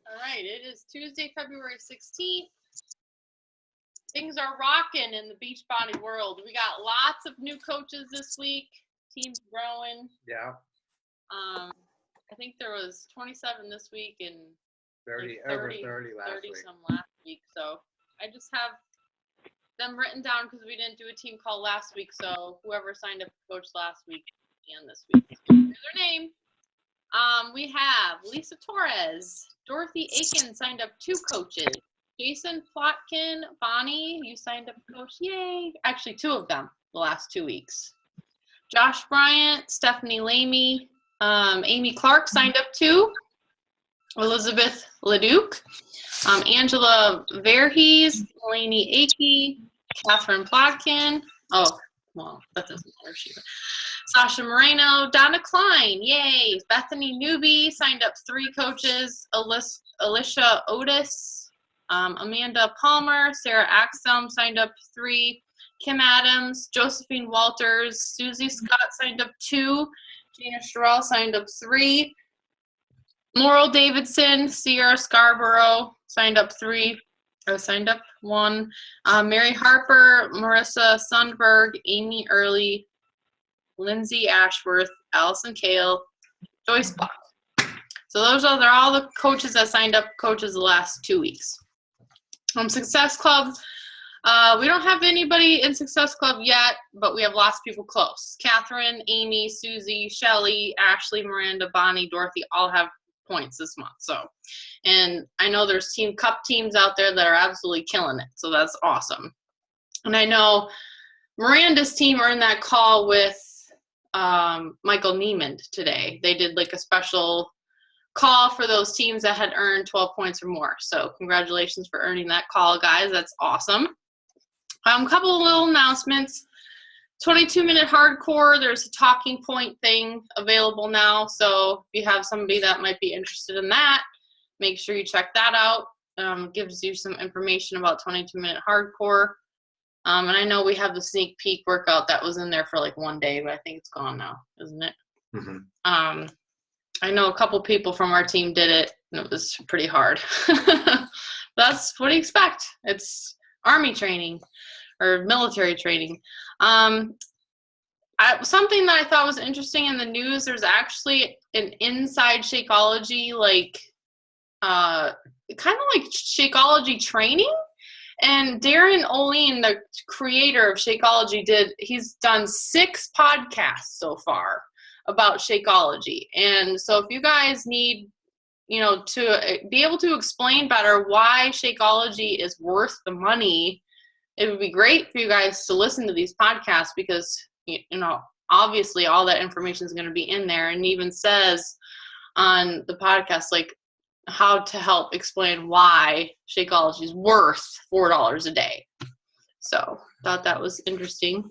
All right, it is Tuesday, February 16th. Things are rocking in the Beachbody world. We got lots of new coaches this week. Teams growing. Yeah. I think there was 27 this week and 30 like over 30 last 30 week. some last week. So I just have them written down because we didn't do a team call last week. So whoever signed up to coach last week and this week, here's their name. We have Lisa Torres, Dorothy Aiken signed up 2 coaches. Jason Plotkin, Bonnie, you signed up to coach. Yay! Actually, 2 of them the last 2 weeks. Josh Bryant, Stephanie Lamy, Amy Clark signed up 2. Elizabeth Leduc, Angela Verhees, Delaney Akey, Catherine Plotkin. Oh, well, that doesn't matter. Sasha Moreno, Donna Klein, yay. Bethany Newby signed up 3 coaches. Alicia Otis, Amanda Palmer, Sarah Axum signed up 3. Kim Adams, Josephine Walters, Susie Scott signed up 2. Gina Sherrill signed up 3. Laurel Davidson, Sierra Scarborough signed up 1. Mary Harper, Marissa Sundberg, Amy Early, Lindsay Ashworth, Allison Kale, Joyce Buck. So they're all the coaches that signed up coaches the last 2 weeks. Success Club, we don't have anybody in Success Club yet, but we have lots of people close. Catherine, Amy, Susie, Shelly, Ashley, Miranda, Bonnie, Dorothy all have points this month. So, and I know there's team cup teams out there that are absolutely killing it. So that's awesome. And I know Miranda's team are in that call with Michael Niemand today. They did like a special call for those teams that had earned 12 points or more. So congratulations for earning that call, guys. That's awesome. Couple of little announcements. 22-minute hardcore, there's a talking point thing available now. So if you have somebody that might be interested in that, make sure you check that out. Gives you some information about 22-minute hardcore. And I know we have the sneak peek workout that was in there for like 1 day, but I think it's gone now, isn't it? Mm-hmm. I know a couple people from our team did it, and it was pretty hard. That's what do you expect? It's Army training or military training. Something that I thought was interesting in the news, there's actually an inside Shakeology, like kind of like Shakeology training. And Darren Oline, the creator of Shakeology, he's done 6 podcasts so far about Shakeology. And so if you guys need, to be able to explain better why Shakeology is worth the money, it would be great for you guys to listen to these podcasts because, obviously all that information is going to be in there, and even says on the podcast, like, how to help explain why Shakeology is worth $4 a day. So thought that was interesting.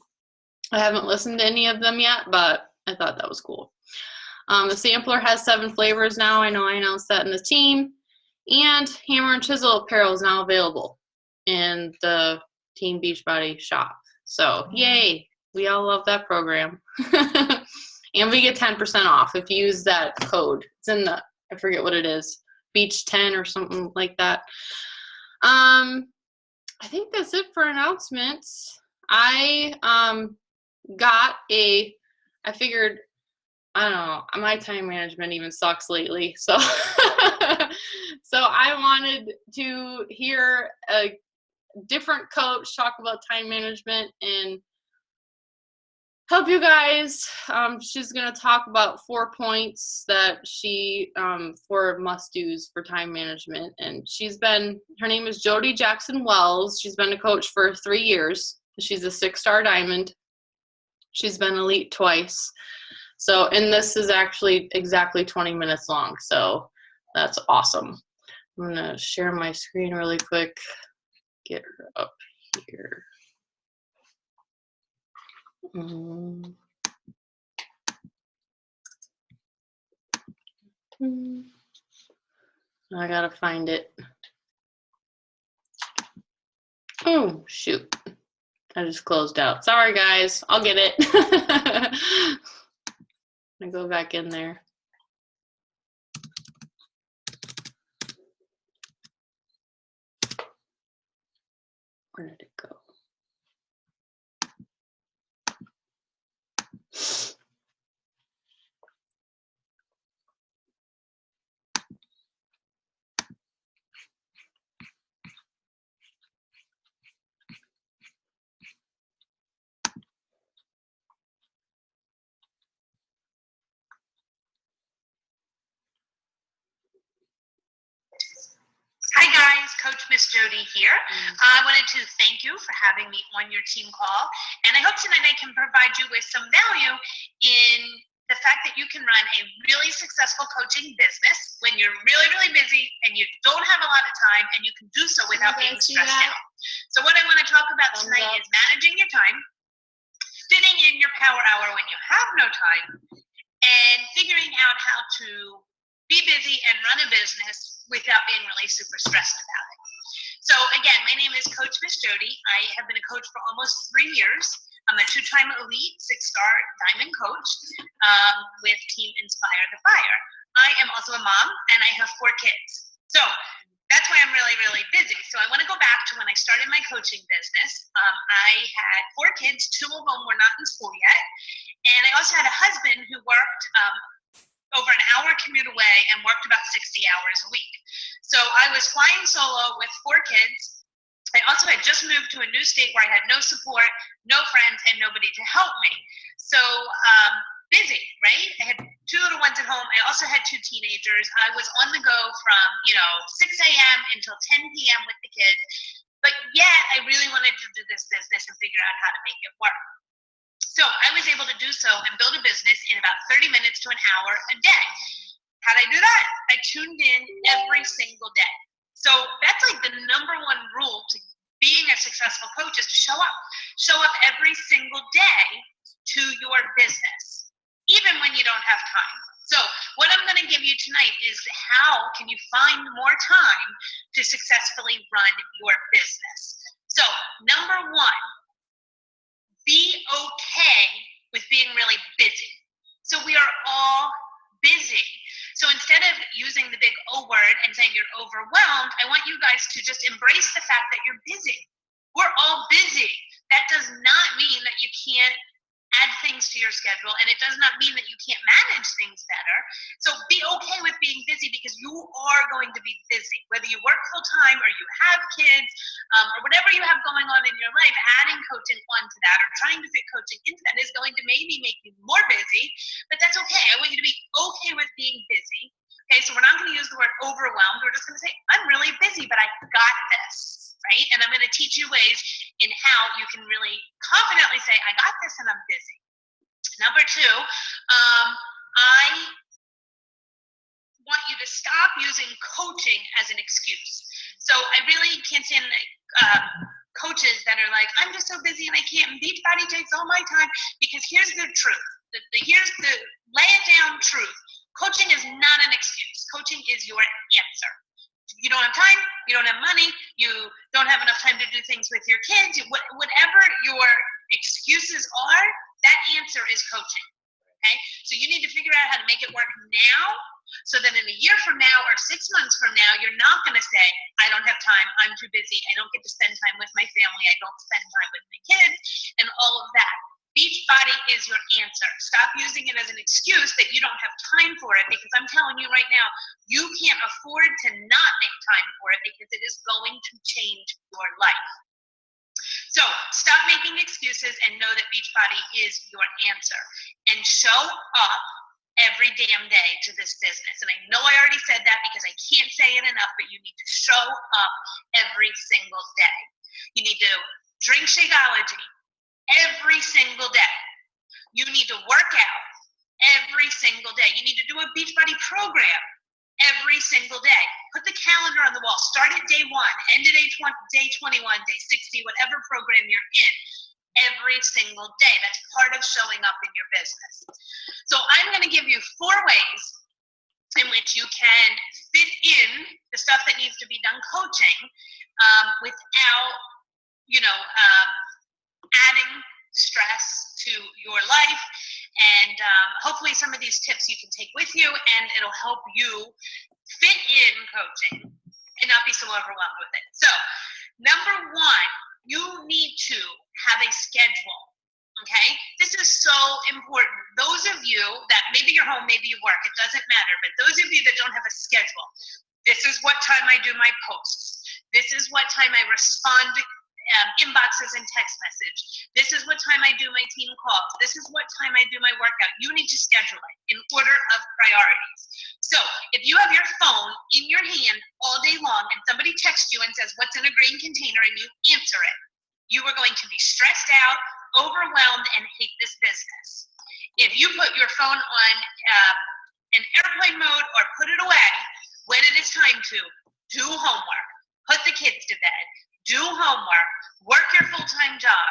I haven't listened to any of them yet, but I thought that was cool. The sampler has 7 flavors now. I know I announced that in the team. And Hammer and Chisel apparel is now available in the Team Beachbody shop. So yay, we all love that program. And we get 10% off if you use that code. It's in I forget what it is, Beach 10 or something like that. I think that's it for announcements. I figured, I don't know, my time management even sucks lately. So, so I wanted to hear a different coach talk about time management and help you guys. She's going to talk about 4 points that 4 must-dos for time management. And her name is Jodie Jackson Wells. She's been a coach for 3 years. She's a 6-star diamond. She's been elite twice. So, and this is actually exactly 20 minutes long. So that's awesome. I'm going to share my screen really quick. Get her up here. I gotta find it. Oh, shoot. I just closed out. Sorry, guys. I'll get it. I go back in there. Where did it go? Hi guys, Coach Miss Jodie here. I wanted to thank you for having me on your team call, and I hope tonight I can provide you with some value in the fact that you can run a really successful coaching business when you're really, really busy and you don't have a lot of time, and you can do so without being stressed out. So what I want to talk about tonight is managing your time, fitting in your power hour when you have no time, and figuring out how to be busy and run a business without being really super stressed about it. So again, my name is Coach Miss Jodie. I have been a coach for almost 3 years. I'm a 2-time elite 6-star diamond coach with Team Inspire the Fire. I am also a mom, and I have 4 kids. So that's why I'm really, really busy. So I want to go back to when I started my coaching business. I had 4 kids. 2 of them were not in school yet. And I also had a husband who worked over an hour commute away and worked about 60 hours a week. So I was flying solo with 4 kids. I also had just moved to a new state where I had no support, no friends, and nobody to help me. So busy, right? I had 2 little ones at home. I also had 2 teenagers. I was on the go from 6 a.m. until 10 p.m. with the kids. But yet I really wanted to do this business and figure out how to make it work. So I was able to do so and build a business in about 30 minutes to an hour a day. How did I do that? I tuned in every single day. So that's like the number 1 rule to being a successful coach is to show up. Show up every single day to your business, even when you don't have time. So what I'm going to give you tonight is how can you find more time to successfully run your business. So number 1, be okay with being really busy. So we are all busy. So instead of using the big O word and saying you're overwhelmed, I want you guys to just embrace the fact that you're busy. We're all busy. That does not mean that you can't add things to your schedule, and it does not mean that you can't manage things better. So be okay with being busy, because you are going to be busy. Whether you work full-time or you have kids or whatever you have going on in your life, adding coaching onto that or trying to fit coaching into that is going to maybe make you more busy, but that's okay. I want you to be okay with being busy. Okay, so we're not going to use the word overwhelmed. We're just going to say, I'm really busy, but I got this, right? And I'm going to teach you ways in how you can really confidently say, I got this and I'm busy. Number 2, I want you to stop using coaching as an excuse. So I really can't stand coaches that are like, I'm just so busy and I can't, and Beachbody takes all my time, because here's the truth. Here's the lay it down truth. Coaching is not an excuse. Coaching is your answer. You don't have time, you don't have money, you don't have enough time to do things with your kids, whatever your excuses are, that answer is coaching. Okay? So you need to figure out how to make it work now, so that in a year from now or 6 months from now, you're not going to say, I don't have time, I'm too busy, I don't get to spend time with my family, I don't spend time with my kids, and all of that. Beachbody is your answer. Stop using it as an excuse that you don't have time for it, because I'm telling you right now, you can't afford to not make time for it, because it is going to change your life. So stop making excuses and know that Beachbody is your answer. And show up every damn day to this business. And I know I already said that because I can't say it enough, but you need to show up every single day. You need to drink Shakeology every single day. You need to work out every single day. You need to do a Beachbody program every single day. Put the calendar on the wall. Start at day 1, end at day 21, day 60, whatever program you're in, every single day. That's part of showing up in your business. So I'm going to give you 4 ways in which you can fit in the stuff that needs to be done coaching without, adding stress to your life. And hopefully some of these tips you can take with you, and it'll help you fit in coaching and not be so overwhelmed with it. So number 1 you need to have a schedule. Okay, this is so important. Those of you that maybe you're home, maybe you work, it doesn't matter. But those of you that don't have a schedule, this is what time I do my posts. This is what time I respond to inboxes and text message. This is what time I do my team calls. This is what time I do my workout. You need to schedule it in order of priorities. So if you have your phone in your hand all day long and somebody texts you and says, what's in a green container, and you answer it, you are going to be stressed out, overwhelmed, and hate this business. If you put your phone on an airplane mode or put it away when it is time to do homework, put the kids to bed, do homework, work your full-time job,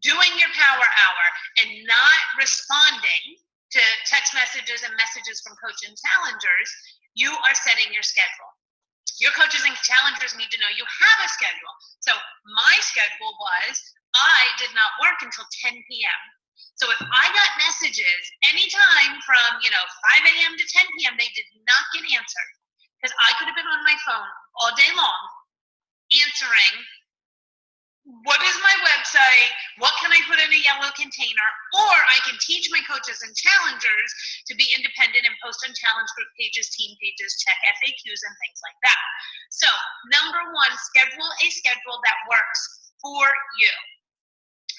doing your power hour, and not responding to text messages and messages from coach and challengers, you are setting your schedule. Your coaches and challengers need to know you have a schedule. So my schedule was, I did not work until 10 p.m. So if I got messages anytime from 5 a.m. to 10 p.m., they did not get answered, because I could have been on my phone all day long answering, what is my website? What can I put in a yellow container? Or I can teach my coaches and challengers to be independent and post on challenge group pages, team pages, check FAQs, and things like that. So, number one, schedule a schedule that works for you.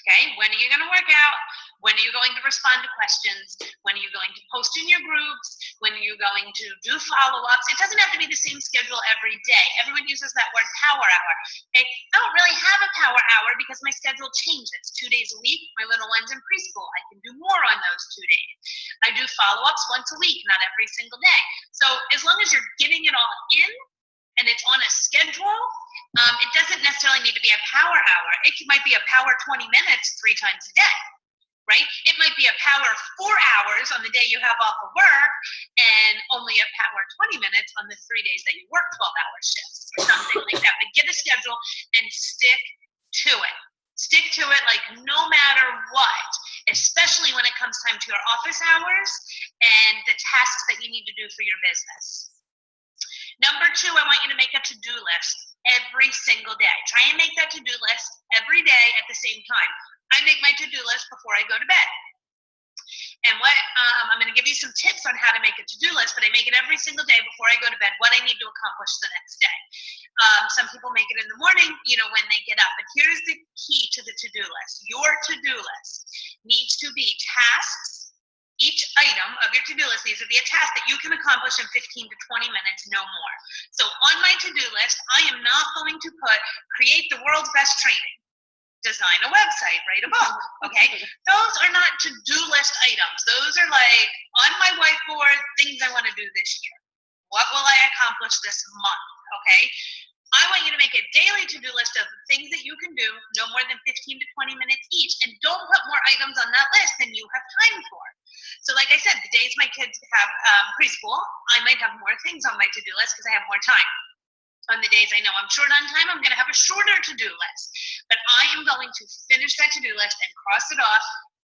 Okay, when are you going to work out? When are you going to respond to questions? When are you going to post in your groups? When are you going to do follow-ups? It doesn't have to be the same schedule every day. Everyone uses that word power hour. Okay, I don't really have a power hour because my schedule changes 2 days a week. My little one's in preschool. I can do more on those 2 days. I do follow-ups once a week, not every single day. So as long as you're getting it all in, and it's on a schedule, it doesn't necessarily need to be a power hour. It might be a power 20 minutes 3 times a day, right? It might be a power 4 hours on the day you have off of work, and only a power 20 minutes on the 3 days that you work 12-hour shifts, or something like that. But get a schedule and stick to it. Stick to it like no matter what, especially when it comes time to your office hours and the tasks that you need to do for your business. Number 2, I want you to make a to-do list every single day. Try and make that to-do list every day at the same time. I make my to-do list before I go to bed. And what I'm going to give you some tips on how to make a to-do list, but I make it every single day before I go to bed, what I need to accomplish the next day. Some people make it in the morning, when they get up. But here's the key to the to-do list. Your to-do list needs to be tasks. Each item of your to-do list needs to be a task that you can accomplish in 15 to 20 minutes, no more. So on my to-do list, I am not going to put create the world's best training, design a website, write a book, okay? Those are not to-do list items. Those are like on my whiteboard, things I want to do this year. What will I accomplish this month, okay? I want you to make a daily to-do list of things that you can do, no more than 15 to 20 minutes each, and don't put more items on that list than you have time for. So like I said, the days my kids have preschool, I might have more things on my to-do list because I have more time. On the days I know I'm short on time, I'm going to have a shorter to-do list. But I am going to finish that to-do list and cross it off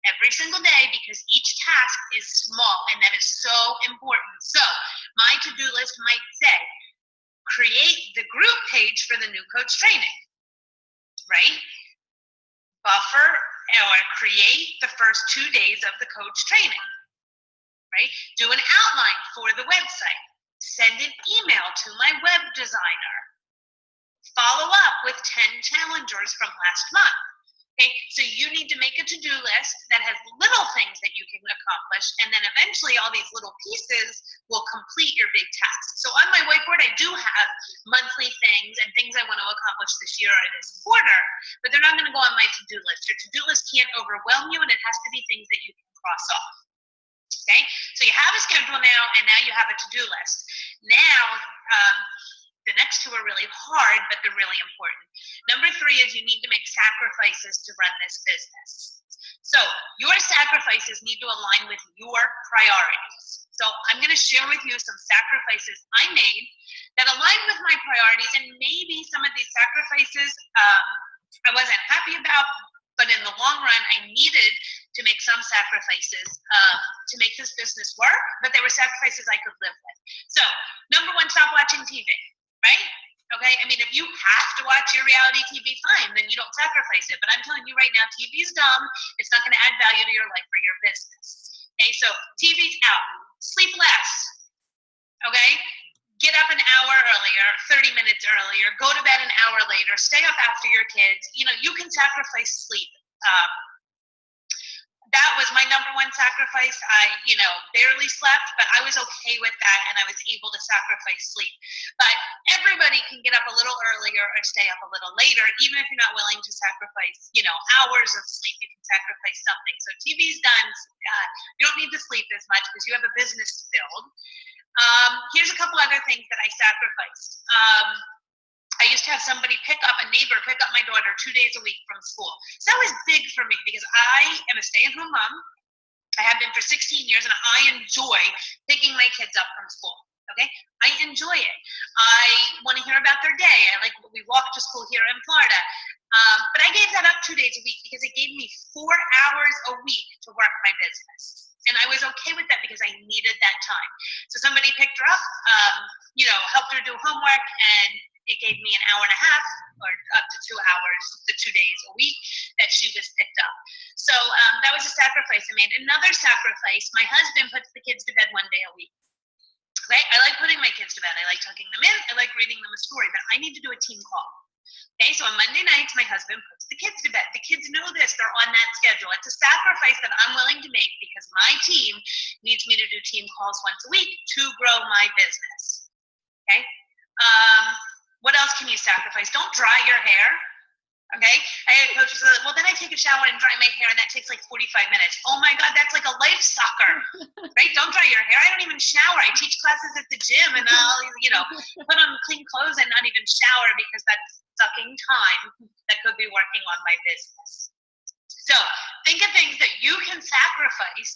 every single day because each task is small, and that is so important. So my to-do list might say, create the group page for the new coach training, right? Buffer or create the first 2 days of the coach training, right? Do an outline for the website. Send an email to my web designer. Follow up with 10 challengers from last month. Okay, so you need to make a to-do list that has little things that you can accomplish, and then eventually all these little pieces will complete your big task. So on my whiteboard, I do have monthly things and things I want to accomplish this year or this quarter, but they're not going to go on my to-do list. Your to-do list can't overwhelm you, and it has to be things that you can cross off. Okay, so you have a schedule now, and now you have a to-do list. Now, the next 2 are really hard, but they're really important. Number 3 is you need to make sacrifices to run this business. So your sacrifices need to align with your priorities. So I'm going to share with you some sacrifices I made that align with my priorities, and maybe some of these sacrifices I wasn't happy about, but in the long run, I needed to make some sacrifices to make this business work, but they were sacrifices I could live with. So number 1, stop watching TV. Right? Okay, I mean, if you have to watch your reality TV, fine, then you don't sacrifice it. But I'm telling you right now, TV is dumb. It's not going to add value to your life or your business. Okay, so TV's out. Sleep less. Okay, get up an hour earlier, 30 minutes earlier. Go to bed an hour later. Stay up after your kids. You know, you can sacrifice sleep. That was my number one sacrifice. I, barely slept, but I was okay with that, and I was able to sacrifice sleep. But everybody can get up a little earlier or stay up a little later, even if you're not willing to sacrifice, hours of sleep. You can sacrifice something. So TV's done. You don't need to sleep as much because you have a business to build. Here's a couple other things that I sacrificed. I used to have somebody a neighbor pick up my daughter 2 days a week from school. So that was big for me because I am a stay-at-home mom. I have been for 16 years, and I enjoy picking my kids up from school. Okay, I enjoy it. I want to hear about their day. We walk to school here in Florida. But I gave that up 2 days a week because it gave me 4 hours a week to work my business. And I was okay with that because I needed that time. So somebody picked her up, helped her do homework, and it gave me an hour and a half or up to 2 hours, the 2 days a week that she was picked up. So that was a sacrifice I made. Another sacrifice, my husband puts the kids to bed 1 day a week. Okay? I like putting my kids to bed. I like tucking them in. I like reading them a story, but I need to do a team call. Okay, so on Monday nights, my husband puts the kids to bed. The kids know this. They're on that schedule. It's a sacrifice that I'm willing to make because my team needs me to do team calls once a week to grow my business. Okay? What else can you sacrifice? Don't dry your hair. Okay? I had coaches that, well, then I take a shower and dry my hair, and that takes like 45 minutes. Oh my God, that's like a life sucker, right? Don't dry your hair. I don't even shower. I teach classes at the gym, and I'll, put on clean clothes and not even shower because that's sucking time that could be working on my business. So think of things that you can sacrifice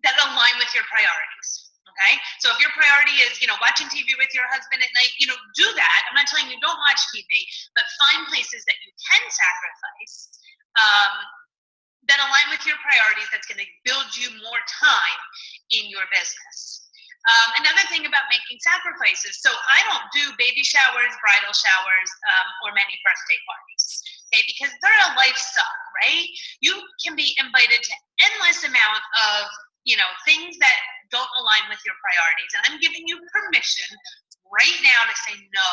that align with your priorities. Okay, so if your priority is, watching TV with your husband at night, do that. I'm not telling you don't watch TV, but find places that you can sacrifice that align with your priorities that's going to build you more time in your business. Another thing about making sacrifices, so I don't do baby showers, bridal showers, or many birthday parties, okay, because they're a life suck, right? You can be invited to endless amount of, things that don't align with your priorities. And I'm giving you permission right now to say no.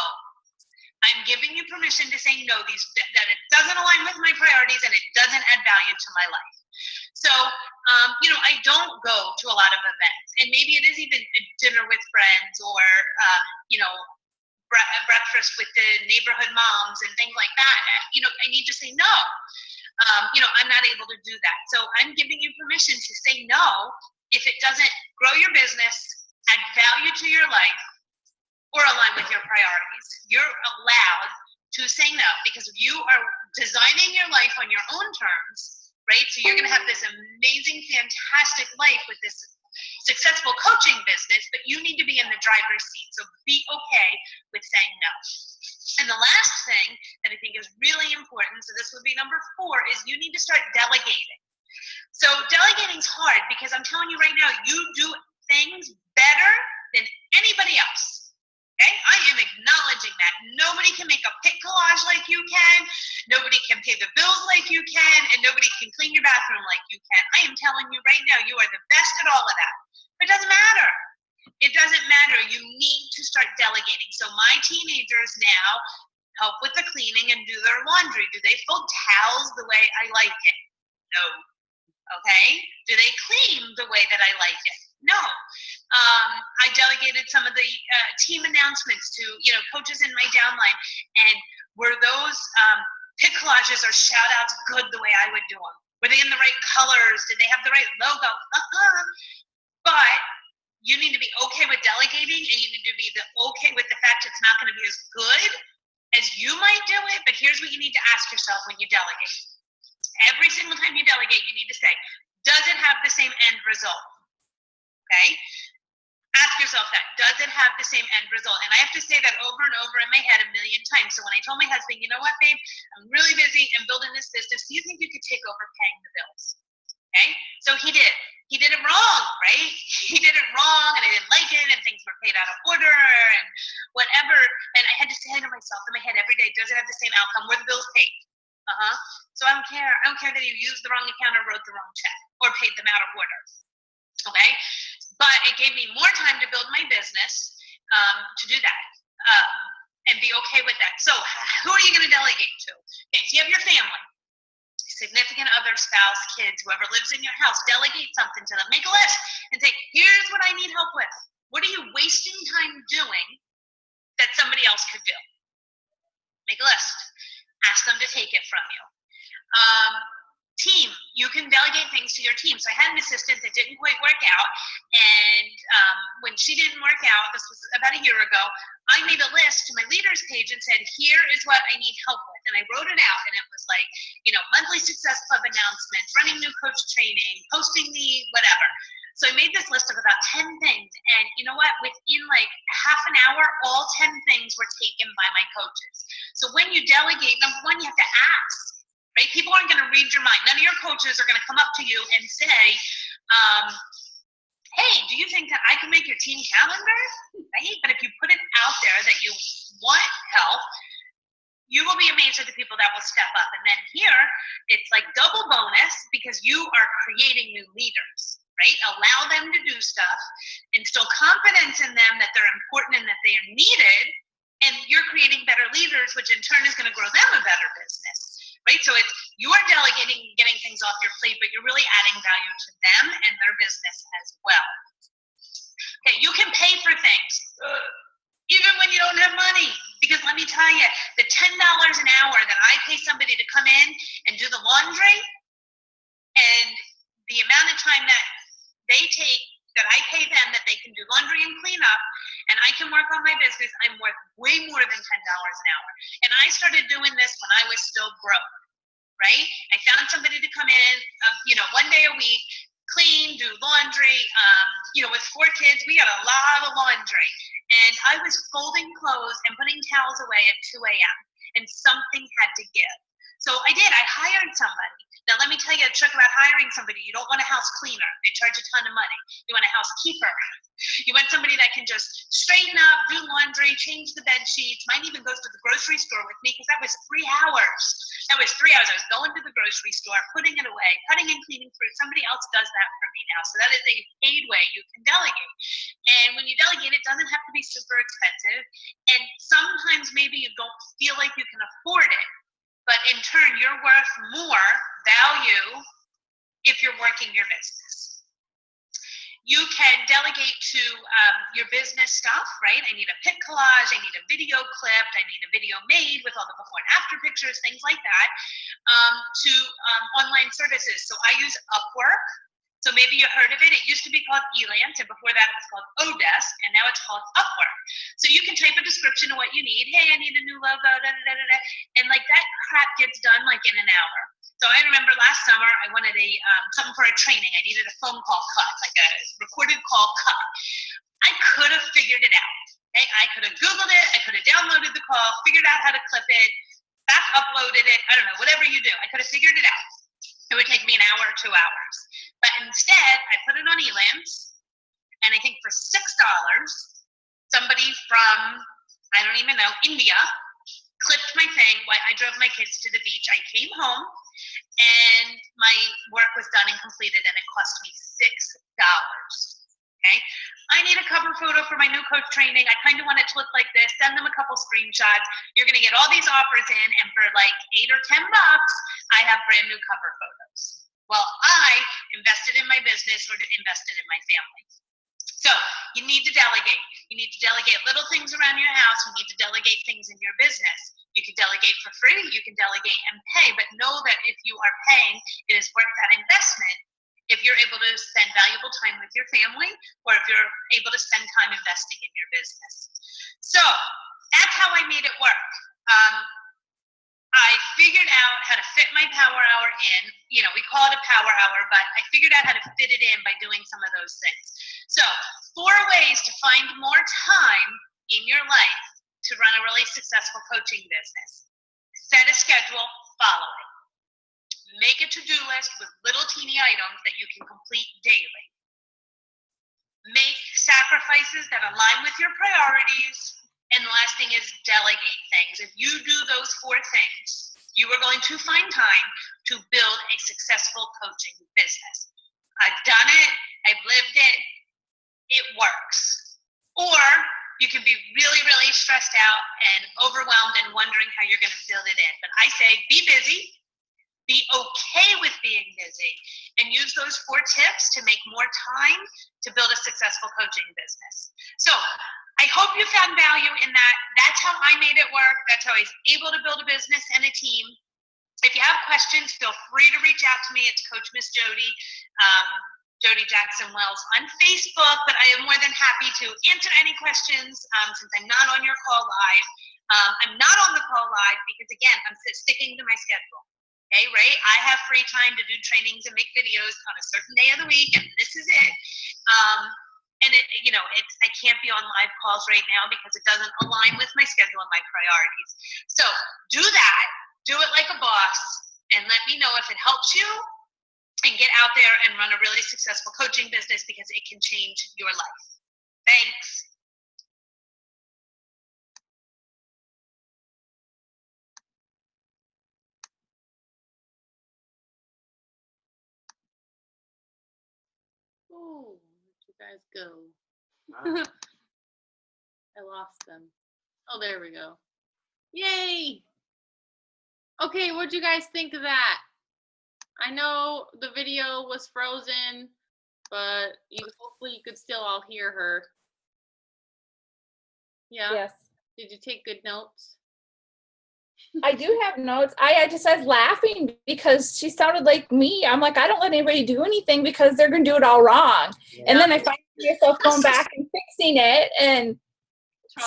I'm giving you permission to say no, that it doesn't align with my priorities and it doesn't add value to my life. So, I don't go to a lot of events, and maybe it is even a dinner with friends or, breakfast with the neighborhood moms and things like that. I need to say no. I'm not able to do that. So I'm giving you permission to say no if it doesn't grow your business, add value to your life, or align with your priorities. You're allowed to say no because you are designing your life on your own terms, right? So you're going to have this amazing, fantastic life with this successful coaching business, but you need to be in the driver's seat. So be okay with saying no. And the last thing that I think is really important, so this would be number 4, is you need to start delegating. So delegating is hard because I'm telling you right now, you do things better than anybody else. Okay? I am acknowledging that. Nobody can make a pic collage like you can. Nobody can pay the bills like you can. And nobody can clean your bathroom like you can. I am telling you right now, you are the best at all of that. But it doesn't matter. It doesn't matter. You need to start delegating. So my teenagers now help with the cleaning and do their laundry. Do they fold towels the way I like it? No. Okay? Do they clean the way that I like it? No. I delegated some of the team announcements to, coaches in my downline. And were those pic collages or shout outs good the way I would do them? Were they in the right colors? Did they have the right logo? But you need to be okay with delegating, and you need to be okay with the fact it's not going to be as good as you might do it. But here's what you need to ask yourself when you delegate. Every single time you delegate, you need to say, does it have the same end result? Okay? Ask yourself that. Does it have the same end result? And I have to say that over and over in my head 1 million times. So when I told my husband, you know what, babe, I'm really busy and building this business. Do you think you could take over paying the bills? Okay? So he did. He did it wrong, right? He did it wrong, and I didn't like it, and things were paid out of order, and whatever. And had to say to myself in my head every day, does it have the same outcome? Were the bills paid? So I don't care. I don't care that you used the wrong account or wrote the wrong check or paid them out of order. Okay? But it gave me more time to build my business to do that and be okay with that. So who are you going to delegate to? Okay, so you have your family, significant other, spouse, kids, whoever lives in your house. Delegate something to them. Make a list and say, here's what I need help with. What are you wasting time doing that somebody else could do? Make a list. Ask them to take it from you. Team, you can delegate things to your team. So I had an assistant that didn't quite work out, and when she didn't work out, this was about a year ago, I made a list to my leaders page and said, here is what I need help with. And I wrote it out, and it was like, monthly success club announcements, running new coach training, posting the whatever. So I made this list of about 10 things, and you know what? Within like half an hour, all 10 things were taken by my coaches. So when you delegate, number one, you have to ask. Right? People aren't going to read your mind. None of your coaches are going to come up to you and say, hey, do you think that I can make your team calendar? Right? But if you put it out there that you want help, you will be amazed at the people that will step up. And then here, it's like double bonus because you are creating new leaders, right? Allow them to do stuff, instill confidence in them that they're important and that they are needed, and you're creating better leaders, which in turn is going to grow them a better business. Right? So it's you're delegating, getting things off your plate, but you're really adding value to them and their business as well. Okay, you can pay for things, even when you don't have money. Because let me tell you, the $10 an hour that I pay somebody to come in and do the laundry, and the amount of time that they take, that I pay them, that they can do laundry and clean up, and I can work on my business, I'm worth way more than $10 an hour. And I started doing this when I was still broke, right? I found somebody to come in, 1 day a week, clean, do laundry. With 4 kids, we got a lot of laundry. And I was folding clothes and putting towels away at 2 a.m. and something had to give. So I did. I hired somebody. Now, let me tell you a trick about hiring somebody. You don't want a house cleaner. They charge a ton of money. You want a housekeeper. You want somebody that can just straighten up, do laundry, change the bed sheets, might even go to the grocery store with me, because that was 3 hours. That was 3 hours. I was going to the grocery store, putting it away, cutting and cleaning fruit. Somebody else does that for me now. So that is a paid way you can delegate. And when you delegate, it doesn't have to be super expensive. And sometimes maybe you don't feel like you can afford it. But in turn, you're worth more value if you're working your business. You can delegate to your business stuff, right? I need a pic collage, I need a video clip, I need a video made with all the before and after pictures, things like that, to online services. So I use Upwork. So maybe you heard of it. It used to be called Elance, and before that it was called Odesk, and now it's called Upwork. So you can type a description of what you need. Hey, I need a new logo, and like that crap gets done like in an hour. So I remember last summer I wanted something for a training. I needed a phone call cut, like a recorded call cut. I could have figured it out. Okay? I could have Googled it. I could have downloaded the call, figured out how to clip it, back uploaded it. I don't know, whatever you do. I could have figured it out. It would take me an hour or 2 hours. But instead, I put it on Elance, and I think for $6, somebody from, I don't even know, India, clipped my thing while I drove my kids to the beach. I came home, and my work was done and completed, and it cost me $6. Okay? I need a cover photo for my new coach training. I kind of want it to look like this. Send them a couple screenshots. You're going to get all these offers in, and for like $8 or $10, I have brand new cover photos. Well, I invested in my business or invested in my family. So you need to delegate. You need to delegate little things around your house. You need to delegate things in your business. You can delegate for free. You can delegate and pay. But know that if you are paying, it is worth that investment if you're able to spend valuable time with your family, or if you're able to spend time investing in your business. So that's how I made it work. I figured out how to fit my power hour in. We call it a power hour, but I figured out how to fit it in by doing some of those things. So 4 ways to find more time in your life to run a really successful coaching business. Set a schedule, follow it. Make a to-do list with little teeny items that you can complete daily. Make sacrifices that align with your priorities and last thing is delegate things. If you do those 4 things, you are going to find time to build a successful coaching business. I've done it. I've lived it. It works. Or you can be really, really stressed out and overwhelmed and wondering how you're going to fill it in. But I say be busy, be okay with being busy, and use those 4 tips to make more time to build a successful coaching business. So I hope you found value in that. That's how I made it work. That's how I was able to build a business and a team. If you have questions, feel free to reach out to me. It's Coach Miss Jodie, Jodie Jackson Wells on Facebook, but I am more than happy to answer any questions since I'm not on your call live. I'm not on the call live because, again, I'm sticking to my schedule. Okay, right? I have free time to do trainings and make videos on a certain day of the week, and this is it. And I can't be on live calls right now because it doesn't align with my schedule and my priorities. So do that. Do it like a boss, and let me know if it helps you, and get out there and run a really successful coaching business because it can change your life. Thanks. Oh, where'd you guys go? I lost them. Oh, there we go. Yay! Okay, what'd you guys think of that? I know the video was frozen, but hopefully you could still all hear her. Yeah? Yes. Did you take good notes? I do have notes. I was laughing because she sounded like me. I'm like, I don't let anybody do anything because they're going to do it all wrong. Yeah. And then I find myself going back and fixing it. And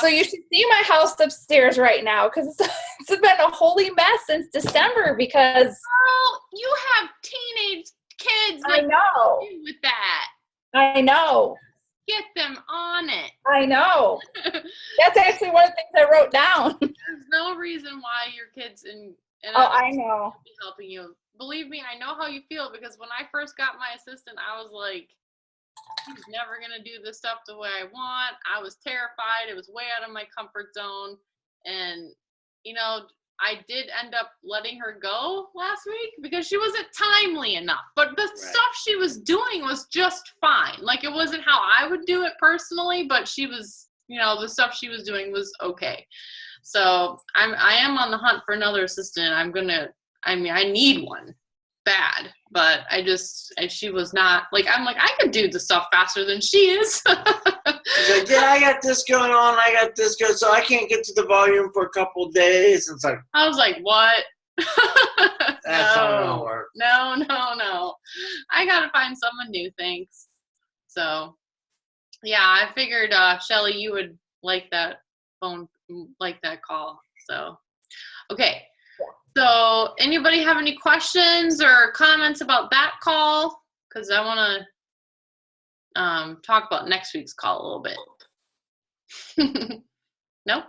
so you should see my house upstairs right now because it's been a holy mess since December because. Oh, you have teenage kids. I know. With that. I know. Get them on it. I know. That's actually one of the things I wrote down. There's no reason why your kids and I know be helping you. Believe me, I know how you feel because when I first got my assistant, I was like, he's never gonna do this stuff the way I want. I was terrified. It was way out of my comfort zone, and I did end up letting her go last week because she wasn't timely enough. But the stuff she was doing was just fine. Like, it wasn't how I would do it personally, but she was, the stuff she was doing was okay. So I am on the hunt for another assistant. I need one bad, but she was not like, I'm like, I could do the stuff faster than she is. She's like, yeah, I got this going on. I got this going, so I can't get to the volume for a couple of days. And it's like, I was like, what? That's not gonna work. No. I gotta find someone new, thanks. So, yeah, I figured, Shelly, you would like that call. So, okay. So, anybody have any questions or comments about that call? Because I want to talk about next week's call a little bit. No?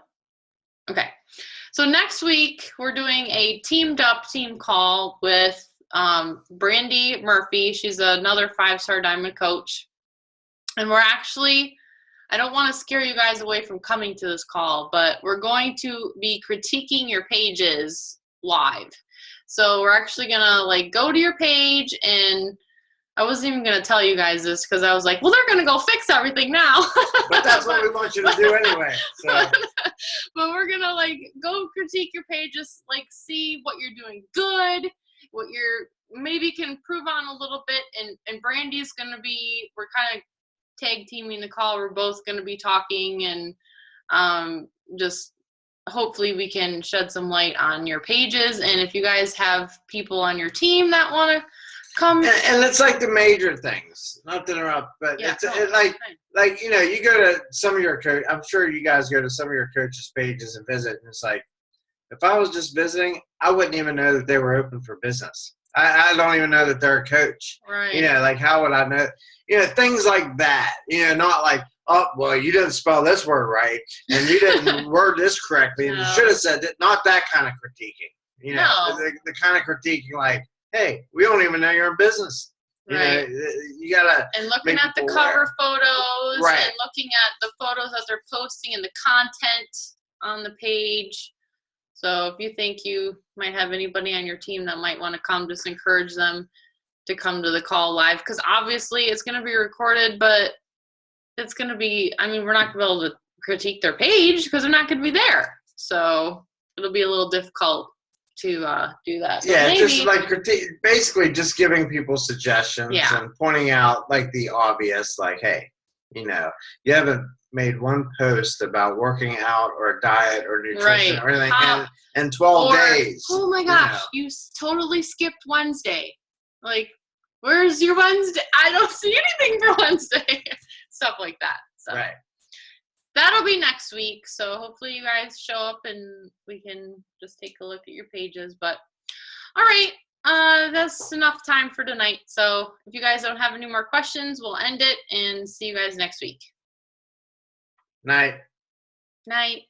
Okay. So next week, we're doing a teamed up team call with Brandy Murphy. She's another 5-star diamond coach. And we're actually, I don't want to scare you guys away from coming to this call, but we're going to be critiquing your pages live. So we're actually going to go to your page, and I wasn't even going to tell you guys this because I was like, well, they're going to go fix everything now. But that's what we want you to do anyway. So. But we're going to go critique your pages, see what you're doing good, what you're maybe can improve on a little bit. And Brandy's going to be, we're kind of tag teaming the call. We're both going to be talking, and just hopefully we can shed some light on your pages. And if you guys have people on your team that want to come, and it's like the major things, not to interrupt, but yeah, you go to some of your coach, I'm sure you guys go to some of your coaches' pages and visit, and it's like, if I was just visiting, I wouldn't even know that they were open for business. I don't even know that they're a coach. Right. How would I know? Things like that. Not like, oh, well, you didn't spell this word right, and you didn't word this correctly, and you should have said that. Not that kind of critiquing. No. The kind of critiquing like, hey, we don't even know you're in business. Right. You gotta. And looking at the cover photos, right, and looking at the photos that they're posting and the content on the page. So if you think you might have anybody on your team that might want to come, just encourage them to come to the call live. Because obviously it's going to be recorded, but it's going to be, I mean, we're not going to be able to critique their page because they're not going to be there. So it'll be a little difficult to do that. Yeah, maybe, just like basically just giving people suggestions and pointing out like the obvious, like, hey, you know, you haven't made one post about working out or diet or nutrition or anything in 12 days. Oh my gosh, you totally skipped Wednesday. Like, where's your Wednesday? I don't see anything for Wednesday. Stuff like that. So. Right. That'll be next week, so hopefully you guys show up and we can just take a look at your pages. But all right, that's enough time for tonight. So if you guys don't have any more questions, we'll end it and see you guys next week. Night. Night.